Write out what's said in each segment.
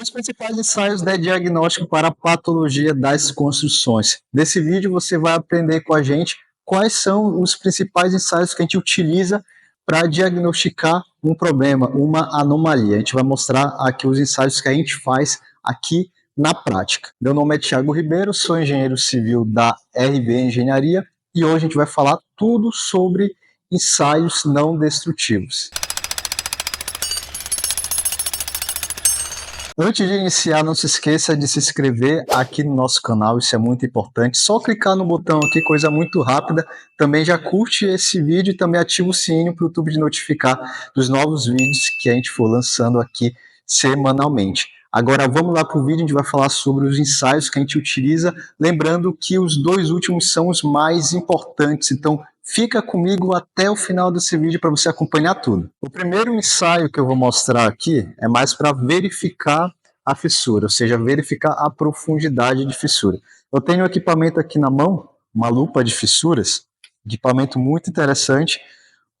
Os principais ensaios de diagnóstico para a patologia das construções. Nesse vídeo você vai aprender com a gente quais são os principais ensaios que a gente utiliza para diagnosticar um problema, uma anomalia. A gente vai mostrar aqui os ensaios que a gente faz aqui na prática. Meu nome é Thiago Ribeiro, sou engenheiro civil da RB Engenharia e hoje a gente vai falar tudo sobre ensaios não destrutivos. Antes de iniciar, não se esqueça de se inscrever aqui no nosso canal, isso é muito importante. Só clicar no botão aqui, coisa muito rápida. Também já curte esse vídeo e também ativa o sininho para o YouTube de notificar dos novos vídeos que a gente for lançando aqui semanalmente. Agora vamos lá para o vídeo, a gente vai falar sobre os ensaios que a gente utiliza, lembrando que os dois últimos são os mais importantes, então fica comigo até o final desse vídeo para você acompanhar tudo. O primeiro ensaio que eu vou mostrar aqui é mais para verificar a fissura, ou seja, verificar a profundidade de fissura. Eu tenho um equipamento aqui na mão, uma lupa de fissuras, equipamento muito interessante.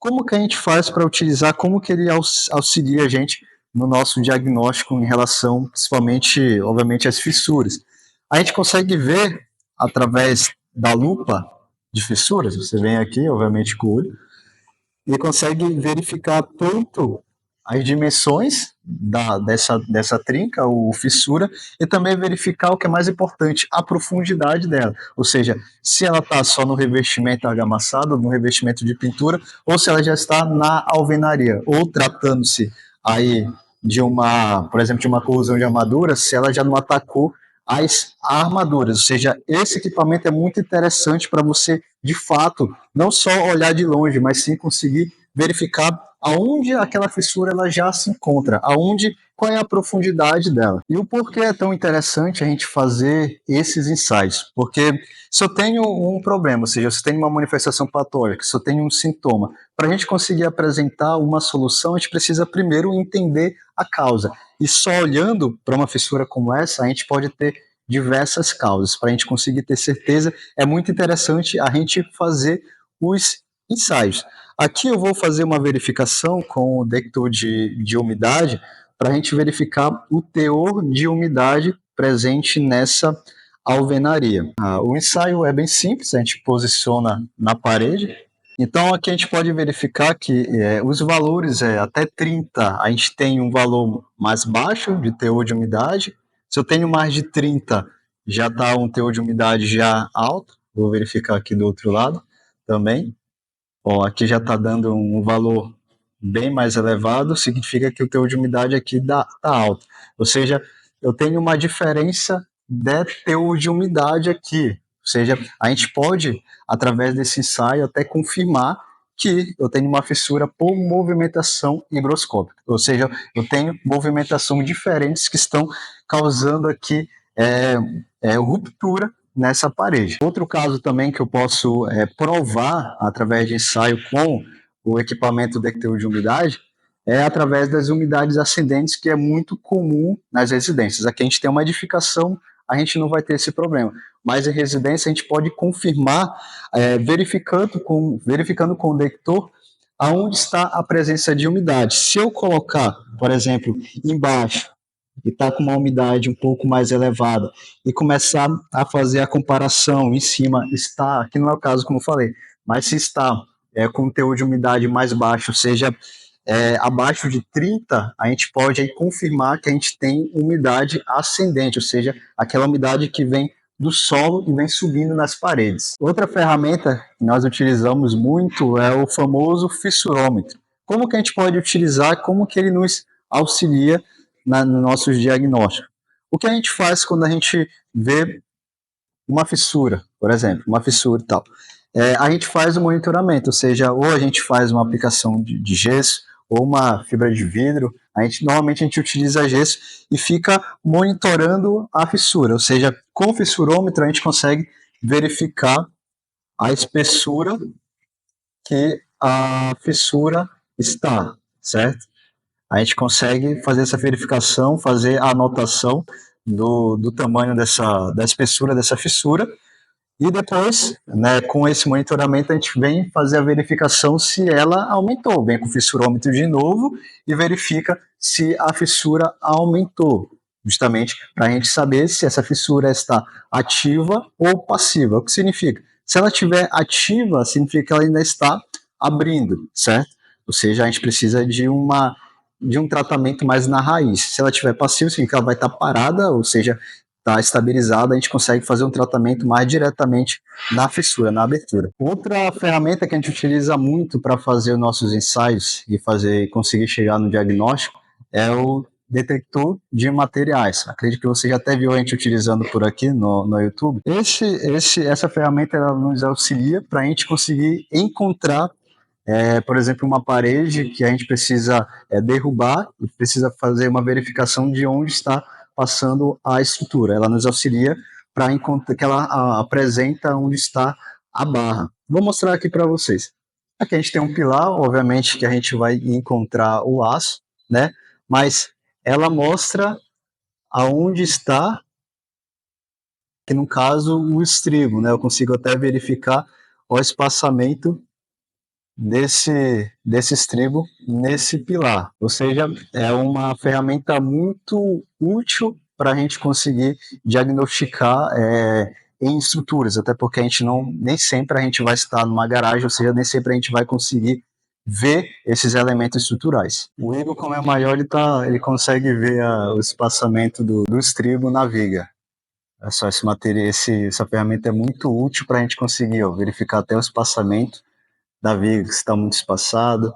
Como que a gente faz para utilizar, como que ele auxilia a gente no nosso diagnóstico em relação, principalmente, obviamente, às fissuras. A gente consegue ver, através da lupa de fissuras, você vem aqui, obviamente, com o olho, e consegue verificar tanto as dimensões dessa trinca, ou fissura, e também verificar o que é mais importante, a profundidade dela. Ou seja, se ela está só no revestimento argamassado, no revestimento de pintura, ou se ela já está na alvenaria, ou tratando-se aí de uma, por exemplo, de uma corrosão de armadura, se ela já não atacou as armaduras, ou seja, esse equipamento é muito interessante para você, de fato, não só olhar de longe, mas sim conseguir verificar aonde aquela fissura ela já se encontra, qual é a profundidade dela. E o porquê é tão interessante a gente fazer esses ensaios? Porque se eu tenho um problema, ou seja, se eu tenho uma manifestação patológica, se eu tenho um sintoma, para a gente conseguir apresentar uma solução, a gente precisa primeiro entender a causa. E só olhando para uma fissura como essa, a gente pode ter diversas causas. Para a gente conseguir ter certeza, é muito interessante a gente fazer os ensaios. Aqui eu vou fazer uma verificação com o detector de umidade para a gente verificar o teor de umidade presente nessa alvenaria. O ensaio é bem simples, a gente posiciona na parede. Então aqui a gente pode verificar que os valores até 30, a gente tem um valor mais baixo de teor de umidade. Se eu tenho mais de 30, já está um teor de umidade já alto. Vou verificar aqui do outro lado também. Ó, aqui já está dando um valor bem mais elevado, significa que o teor de umidade aqui está alto. Ou seja, eu tenho uma diferença de teor de umidade aqui. Ou seja, a gente pode, através desse ensaio, até confirmar que eu tenho uma fissura por movimentação higroscópica. Ou seja, eu tenho movimentações diferentes que estão causando aqui ruptura nessa parede. Outro caso também que eu posso provar através de ensaio com o equipamento detector de umidade é através das umidades ascendentes, que é muito comum nas residências. Aqui a gente tem uma edificação, a gente não vai ter esse problema, mas em residência a gente pode confirmar verificando com o detector aonde está a presença de umidade. Se eu colocar, por exemplo, embaixo, e está com uma umidade um pouco mais elevada, e começar a fazer a comparação em cima, está, aqui não é o caso como eu falei, mas se está com um teor de umidade mais baixo, ou seja, abaixo de 30, a gente pode aí confirmar que a gente tem umidade ascendente, ou seja, aquela umidade que vem do solo e vem subindo nas paredes. Outra ferramenta que nós utilizamos muito é o famoso fissurômetro. Como que a gente pode utilizar, como que ele nos auxilia nos nossos diagnósticos? O que a gente faz quando a gente vê uma fissura, por exemplo, uma fissura e tal? A gente faz o monitoramento, ou seja, ou a gente faz uma aplicação de gesso, ou uma fibra de vidro. Normalmente a gente utiliza gesso e fica monitorando a fissura, ou seja, com o fissurômetro a gente consegue verificar a espessura que a fissura está, certo? A gente consegue fazer essa verificação, fazer a anotação do tamanho da espessura dessa fissura, e depois, com esse monitoramento, a gente vem fazer a verificação se ela aumentou. Vem com o fissurômetro de novo e verifica se a fissura aumentou. justamente para a gente saber se essa fissura está ativa ou passiva. O que significa? Se ela estiver ativa, significa que ela ainda está abrindo, certo? Ou seja, a gente precisa de um tratamento mais na raiz. Se ela estiver passiva, significa que ela vai estar parada, ou seja, está estabilizada, a gente consegue fazer um tratamento mais diretamente na fissura, na abertura. Outra ferramenta que a gente utiliza muito para fazer os nossos ensaios e conseguir chegar no diagnóstico é o detector de materiais. Acredito que você já até viu a gente utilizando por aqui no YouTube. Essa ferramenta ela nos auxilia para a gente conseguir encontrar, por exemplo, uma parede que a gente precisa derrubar e precisa fazer uma verificação de onde está passando a estrutura. Ela nos auxilia para encontrar que ela apresenta onde está a barra. Vou mostrar aqui para vocês. Aqui a gente tem um pilar, obviamente que a gente vai encontrar o aço, né? Mas ela mostra aonde está, que no caso, o estribo, né? Eu consigo até verificar o espaçamento desse estribo nesse pilar. Ou seja, é uma ferramenta muito útil para a gente conseguir diagnosticar em estruturas, até porque a gente nem sempre a gente vai estar numa garagem, ou seja, nem sempre a gente vai conseguir ver esses elementos estruturais. O Igor, como é maior, ele consegue ver o espaçamento do estribo na viga. É só esse material, essa ferramenta é muito útil para a gente conseguir verificar até o espaçamento da viga, se está muito espaçado,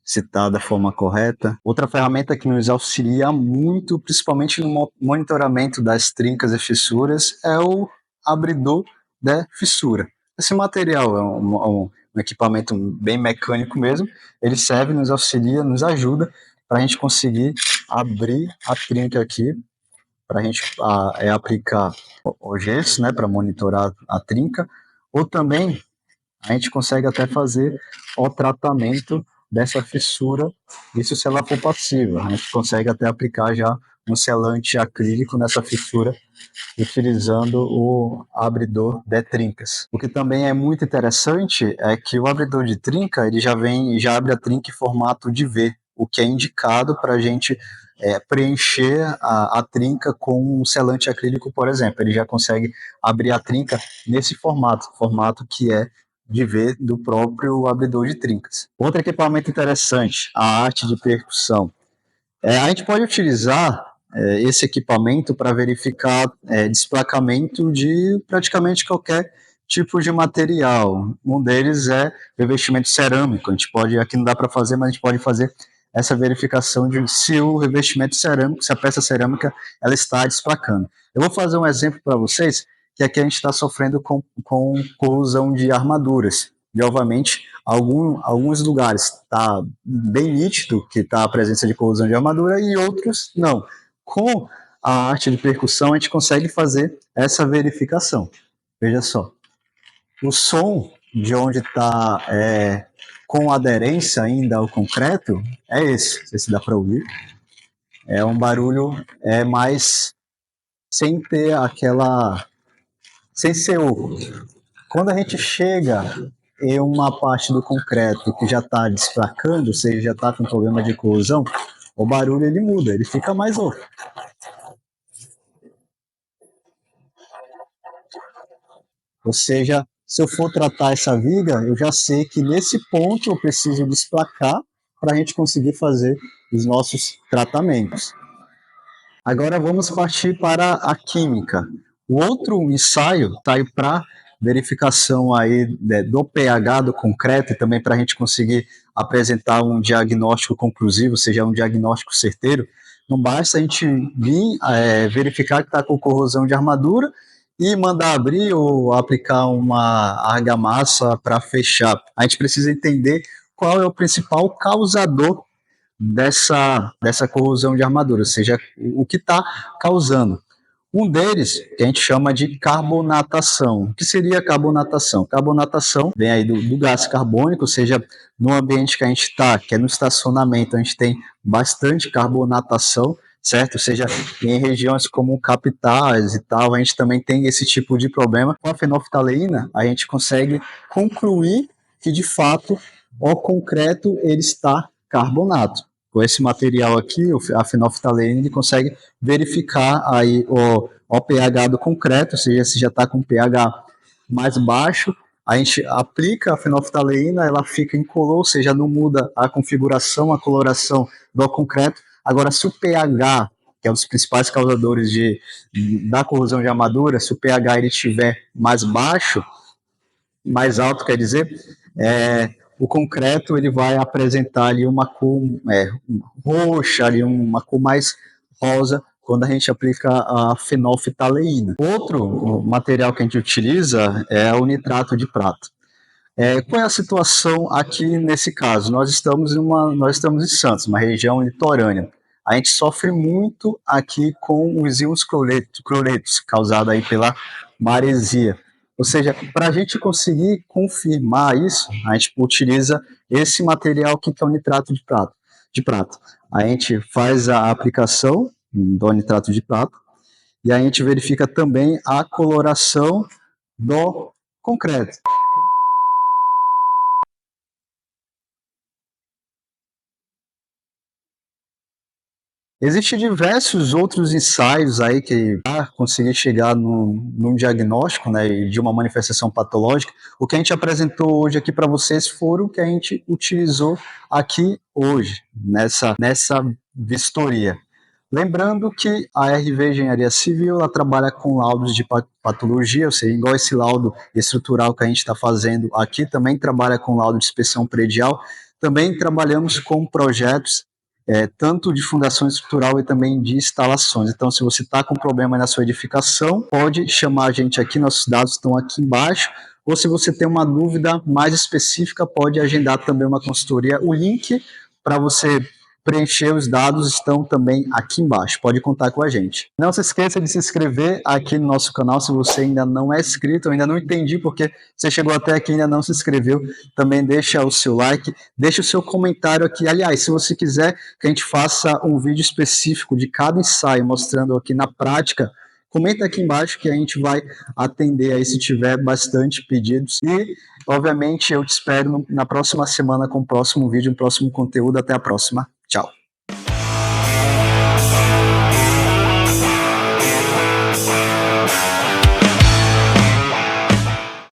se está da forma correta. Outra ferramenta que nos auxilia muito, principalmente no monitoramento das trincas e fissuras, é o abridor de fissura. Esse material é um equipamento bem mecânico mesmo, ele serve, nos auxilia, nos ajuda para a gente conseguir abrir a trinca aqui, para a gente aplicar o gesso, né, para monitorar a trinca, ou também a gente consegue até fazer o tratamento dessa fissura, isso se ela for passiva. A gente consegue até aplicar já um selante acrílico nessa fissura, utilizando o abridor de trincas. O que também é muito interessante é que o abridor de trinca, ele já abre a trinca em formato de V, o que é indicado para a gente preencher a trinca com um selante acrílico, por exemplo. Ele já consegue abrir a trinca nesse formato que é de V do próprio abridor de trincas. Outro equipamento interessante, a arte de percussão. A gente pode utilizar esse equipamento para verificar desplacamento de praticamente qualquer tipo de material. Um deles é revestimento cerâmico. A gente pode, aqui não dá para fazer, mas a gente pode fazer essa verificação de se o revestimento cerâmico, se a peça cerâmica, ela está desplacando. Eu vou fazer um exemplo para vocês, que aqui a gente está sofrendo com corrosão de armaduras. E, obviamente, alguns lugares está bem nítido que está a presença de corrosão de armadura e outros não. Com a arte de percussão, a gente consegue fazer essa verificação. Veja só. O som de onde está com aderência ainda ao concreto é esse. Não sei se dá para ouvir. É um barulho mais sem ter sem ser oco. Quando a gente chega em uma parte do concreto que já está desplacando, ou seja, já está com problema de corrosão, o barulho ele muda, ele fica mais oco. Ou seja, se eu for tratar essa viga, eu já sei que nesse ponto eu preciso desplacar para a gente conseguir fazer os nossos tratamentos. Agora vamos partir para a química. O outro ensaio para verificação aí do pH do concreto e também para a gente conseguir apresentar um diagnóstico conclusivo, ou seja, um diagnóstico certeiro. Não basta a gente vir verificar que está com corrosão de armadura e mandar abrir ou aplicar uma argamassa para fechar. A gente precisa entender qual é o principal causador dessa corrosão de armadura, ou seja, o que está causando. Um deles, que a gente chama de carbonatação. O que seria carbonatação? Carbonatação vem aí do gás carbônico, ou seja, no ambiente que a gente está, que é no estacionamento, a gente tem bastante carbonatação, certo? Ou seja, em regiões como capitais e tal, a gente também tem esse tipo de problema. Com a fenolftaleína, a gente consegue concluir que, de fato, o concreto ele está carbonato. com esse material aqui, a fenolftaleína, ele consegue verificar aí o pH do concreto, ou seja, se já está com pH mais baixo, a gente aplica a fenolftaleína, ela fica incolor, ou seja, não muda a configuração, a coloração do concreto. Agora, se o pH, que é um dos principais causadores da corrosão de armadura, se o pH ele estiver mais baixo, mais alto, quer dizer, o concreto ele vai apresentar ali uma cor roxa, ali uma cor mais rosa, quando a gente aplica a fenolftaleína. Outro material que a gente utiliza é o nitrato de prata. Qual é a situação aqui nesse caso? Nós estamos em Santos, uma região litorânea. A gente sofre muito aqui com os íons cloretos causados aí pela maresia. Ou seja, para a gente conseguir confirmar isso, a gente utiliza esse material aqui, que é o nitrato de prata. A gente faz a aplicação do nitrato de prata e a gente verifica também a coloração do concreto. Existem diversos outros ensaios aí que para conseguir chegar num diagnóstico, né, de uma manifestação patológica. O que a gente apresentou hoje aqui para vocês foram o que a gente utilizou aqui hoje, nessa vistoria. Lembrando que a RV Engenharia Civil ela trabalha com laudos de patologia, ou seja, igual esse laudo estrutural que a gente está fazendo aqui, também trabalha com laudo de inspeção predial, também trabalhamos com projetos tanto de fundação estrutural e também de instalações. Então, se você está com problema na sua edificação, pode chamar a gente aqui, nossos dados estão aqui embaixo, ou se você tem uma dúvida mais específica, pode agendar também uma consultoria. O link para você preencher os dados estão também aqui embaixo, pode contar com a gente. Não se esqueça de se inscrever aqui no nosso canal se você ainda não é inscrito. Eu ainda não entendi porque você chegou até aqui e ainda não se inscreveu. Também deixa o seu like, deixa o seu comentário aqui. Aliás, se você quiser que a gente faça um vídeo específico de cada ensaio, mostrando aqui na prática, comenta aqui embaixo que a gente vai atender aí se tiver bastante pedidos. E, obviamente, eu te espero na próxima semana com o próximo vídeo, um próximo conteúdo. Até a próxima. Tchau.